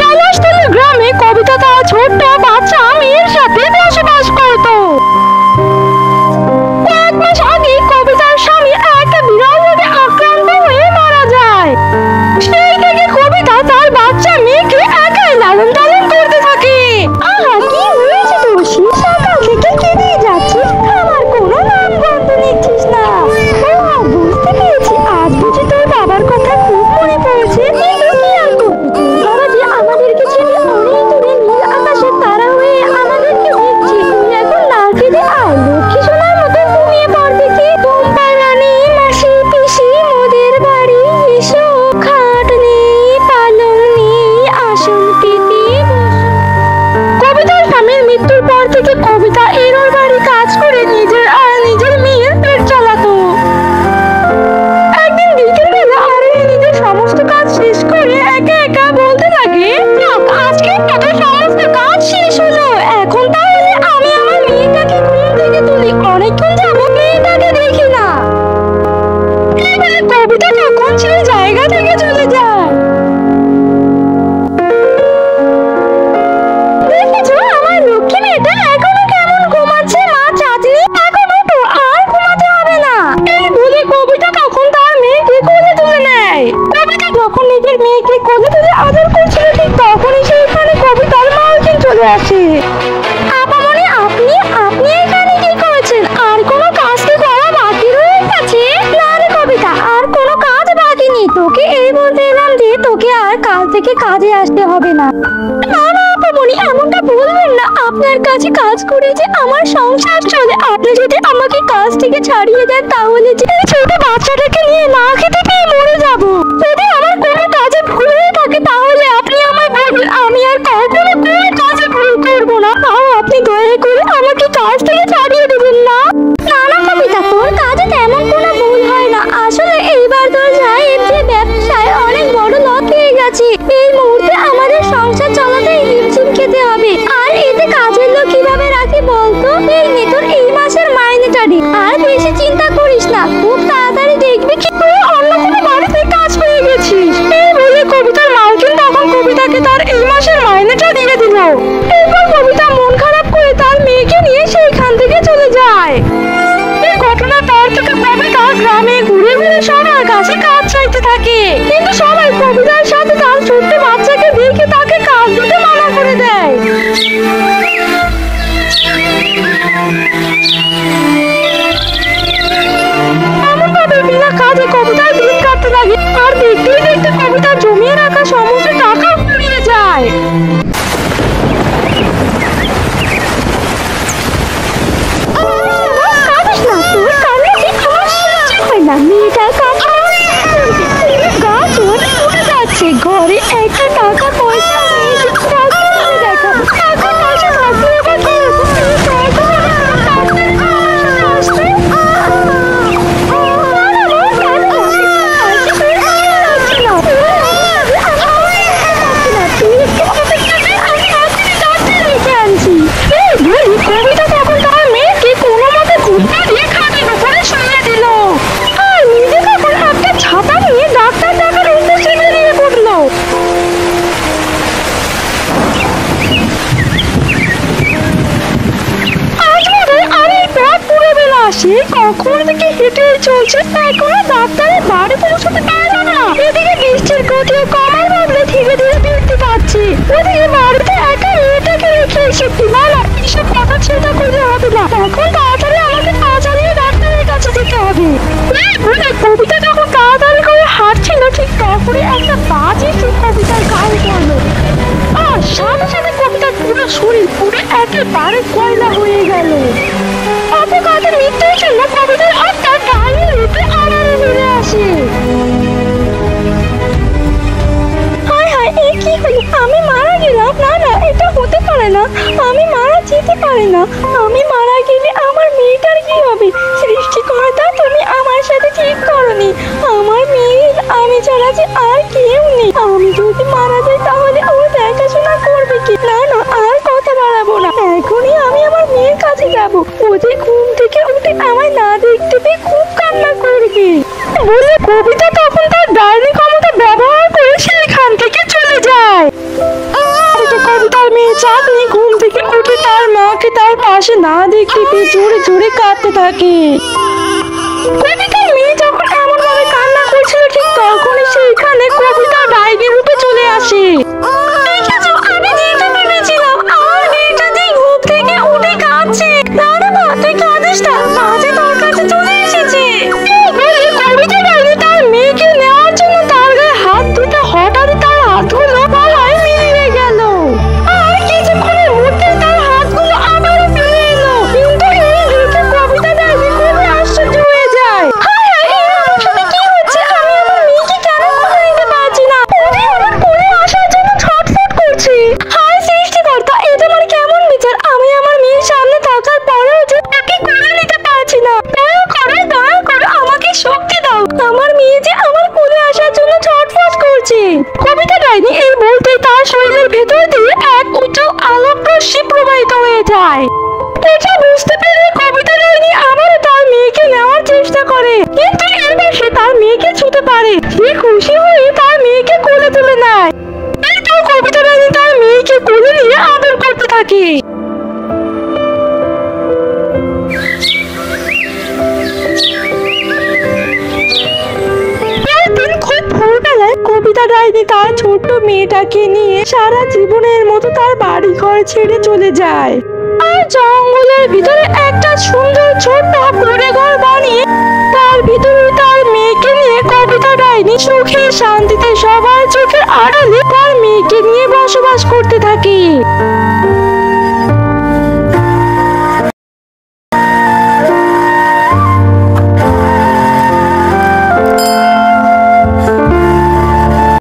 কৈলাসতলী গ্রামে কবিতা তার ছোট্ট বাচ্চা মেয়ের সাথে বসবাস করত। কয়েক মাস আগে কবিতার স্বামী একটা বিরল রোগে আক্রান্ত হয়ে মারা যায়। সেই থেকে কবিতা তার বাচ্চা মেয়েকে একাই লালন পালন করতে থাকে। আহা, কি হয়েছে তোর? সকাল থেকে কেঁদে যাচ্ছিস, আমার কোনো নাম গন্ধ নিচ্ছিস না। বুঝতে পেরেছি, আজ বুঝি তোর বাবার কথা খুব মনে পড়েছে। কিন্তু কি আর করবি, বাবা যে আমাদেরকে ছেড়ে অনেক দূরে নীল আকাশের তারা হয়ে আমাদেরকে দেখছে। তুই এখন না কেঁদে আয়, লক্ষ্মী সোনার মতো ঘুমিয়ে পড় দেখি। টুম্পা রানী, মাসি, পিসি মোদের বাড়ি এসো, খাট নেই, পালং নেই, আসন পেতে বসো। কবিতার স্বামীর মৃত্যুর পর থেকে কবিতা এরোর বাড়ি কাজ করে নিজের আর নিজের মেয়ের পেট চালাতো। একদিন বিকেল বেলা আরোহী নিজের সমস্ত কাজ শেষ করে একা একা বলতে লাগে, আজকে তোদের সমস্ত কাজ শেষ হলো, এখন তাহলে আমি আমার মেয়েটাকে ঘুম থেকে তুলি। অনেকক্ষণ যাবো মেয়েটাকে দেখি না। এই বলে কবিতা তখন সেই জায়গা থেকে চলে যায়। দেখেছো আমার লক্ষ্মী মেয়েটা এখনো কেমন ঘুমাচ্ছে? মা চাঁদনি, এখন ওঠো, আর ঘুমাতে হবে না। এই বলে কবিতা তখন তার মেয়েকে কোলে তুলে নেয়। কবিতা যখন নিজের মেয়েকে কোলে তুলে আদর করছিল, ঠিক তখনই সেইখানে কবিতার মালকিন চলে আসে। আপামনি, আপনি আপনি এখানে কি করেছেন? আর কোনো কাজ কি করা বাকি রয়ে গেছে? না রে কবিতা, আর কোনো কাজ বাকি নেই। তোকে এই বলতে এলাম যে তোকে আর কাল থেকে কাজে আসতে হবে না। না না আপামনি, এমনটা বলবেন না। আপনার কাছে কাজ করে যে আমার সংসার চলে। আপনি যদি আমাকে কাজ থেকে ছাড়িয়ে দেন তাহলে যে ছোট বাচ্চাটাকে নিয়ে না খেতে পেয়ে মরে যাব। যদি আমার কোনো কাজে ভুল হয়ে থাকে তাহলে আপনি আমায় বলবেন, আমি আর কখনো কোনো কাজে ভুল করবো না। তাও আপনি দয়া করে আমাকে কাজ থেকে ছাড়িয়ে দেবেন না। না না কবিতা, তোর কাজে তেমন কোনো ভুল হয় না। আসলে এইবার তোর সাহেব যে ব্যবসায় অনেক বড় লস খেয়ে গেছে। এই মুহূর্তে আমাদের সংসার চালাতে হিমশিম খেতে হবে। আর এতে কাজের লোক কিভাবে রাখি বলতো? এই নে তোর এই মাসের মাইনেটা নে। আর বেশি চিন্তা করিস না, খুব তাড়াতাড়ি দেখবি কি তুই অন্য কোনো বাড়িতে কাজ পেয়ে গেছিস। এই বলে কবিতার মালকিন তখন কবিতাকে তার এই মাসের মাইনেটা দিয়ে দিল। এরপর কবিতা মন খারাপ করে তার মেয়েকে নিয়ে সেইখান থেকে চলে যায়। এই ঘটনার পর থেকে কবিতা গ্রামে ঘুরে ঘুরে সবার কাছে কাজ চাইতে থাকে। কিন্তু সবাই কবিতার সাথে তার ছোট্ট বাচ্চাকে দেখে তাকে কাজ দিতে মানা করে দেয়। এমনভাবে বিনা কাজে কবিতার দিন কাটতে লাগে। আর দেখতেই দেখতে কবিতা জমিয়ে রাখা সমস্ত টাকা ফুরিয়ে যায়। মেয়েটার কাজ গা চলে উঠে যাচ্ছে। ঘরে একটা টাকা পয়সা দেখাবো, টাকা পয়সা থাকলে এবার সে কখন থেকে হেঁটে চলছে, এখনো ডাক্তারের বাড়ি পৌঁছতে পারলো না। এদিকে বৃষ্টির গতিও কমার বদলে ধীরে ধীরে বৃদ্ধি পাচ্ছে। ওদিকে বাড়িতে একা মেয়েটাকে রেখে এসেছি। না না, এসব কথা চিন্তা করতে হবে না। এখন তাড়াতাড়ি আমাকে তাড়াতাড়ি ডাক্তারের কাছে যেতে হবে। কবিতা যখন তাড়াতাড়ি করে হাঁটছিল, ঠিক তখনই একটা বাজ এসে কবিতার গায়ে পড়লো। আর সাথে সাথে কবিতার পুরো শরীর পুরো একেবারে কয়লা হয়ে গেল। অপঘাতে মৃত্যুর জন্য কবিতার আত্মা গায়ের রূপে আড়ালে ফিরে আসে। হায় হায়, এ কি হলো? আমি মারা গেলাম? না না, এটা হতে পারে না। আমি মারা যেতে পারি না। আমি মারা গেলে আমার মেয়েটার কি হবে? সৃষ্টিকর্তা, তুমি আমার সাথে ঠিক করনি। আমার মেয়ে আমি ছাড়া যে আর কেউ নেই। আমি যদি মারা যাই তাহলে ও দেখাশোনা করবে কি? না না, আর কথা বাড়াবো না। এখনই আমি আমার মেয়ের কাছে যাবো। ও যে ঘুম থেকে উঠে আমায় না দেখতে পেয়ে খুব কান্না করবে বলে কবিতা তখন তার ডাইনি ক্ষমতা ব্যবহার করে সেখান থেকে চলে যায়। মেয়ে চাঁদনি ঘুম থেকে উঠে তার মাকে তার পাশে না দেখতে পেয়ে জোরে জোরে কাঁদতে থাকে। কবিতার মেয়ে যখন এমন ভাবে কান্না করছিল ঠিক তখনই সেখানে কবিতা ডাইনি রূপে চলে আসে। দেখেছো, আমি যেটা ভেবেছিলাম, আমার মেয়েটা যে ঘুম থেকে উঠে কাঁদছে। না না মা, তুই কাঁদিস না, মা যে তোর কাছে চলে এসেছে। কবিতা ডাইনি তার মেয়েকে নেওয়ার জন্য তার গায়ে হাত দিতে হঠাৎ তার হাতগুলো গলায় মিলিয়ে গেল। আর কিছুক্ষণের মধ্যে তার হাতগুলো আবার ফিরে এলো। কিন্তু এই দেখে কবিতা ডাইনি খুবই আশ্চর্য হয়ে যায়। হায় হায়, এই আমার সাথে কি হচ্ছে? আমি আমার মেয়েকে কেন কোলে নিতে পারছি না? ওকে আমার কোলে আসার জন্য ছটফট করছে। হায় সৃষ্টিকর্তা, এটা আমার কেমন বিচার? আমি আমার মেয়ের সামনে থাকার পরেও যে তাকে কোলে নিতে পারছি না। দয়া করে আমাকে শক্তি দাও। আমার মেয়ে যে আমার কোলে আসার জন্য ছটফট করছে। কবিতা ডাইনি এই বলতে তার শরীরের ভেতর দিয়ে এক উজ্জ্বল আলোক রশ্মি প্রবাহিত হয়ে যায়। এটা বুঝতে পেরে কবিতা ডাইনি আবারও তার মেয়েকে নেওয়ার চেষ্টা করে, কিন্তু এবার সে তার মেয়েকে ছুঁতে পারে। সে খুশি হয়ে তার মেয়েকে কোলে তুলে নেয়। এই তো কবিতা ডাইনি তার মেয়েকে কোলে নিয়ে আদর করতে থাকে। খুব ভোরবেলায় কবিতা ডাইনি তার ছোট্ট মেয়েটাকে নিয়ে সারা জীবনের মতো তার বাড়ি ঘর ছেড়ে চলে যায়। আর জঙ্গলের ভিতরে একটা সুন্দর ছোট্ট কুঁড়ে ঘর বানিয়ে তার ভিতরে তার মেয়েকে নিয়ে কবিতা ডাইনি সুখে শান্তিতে সবার চোখের আড়ালে তার মেয়েকে নিয়ে বসবাস করতে থাকে।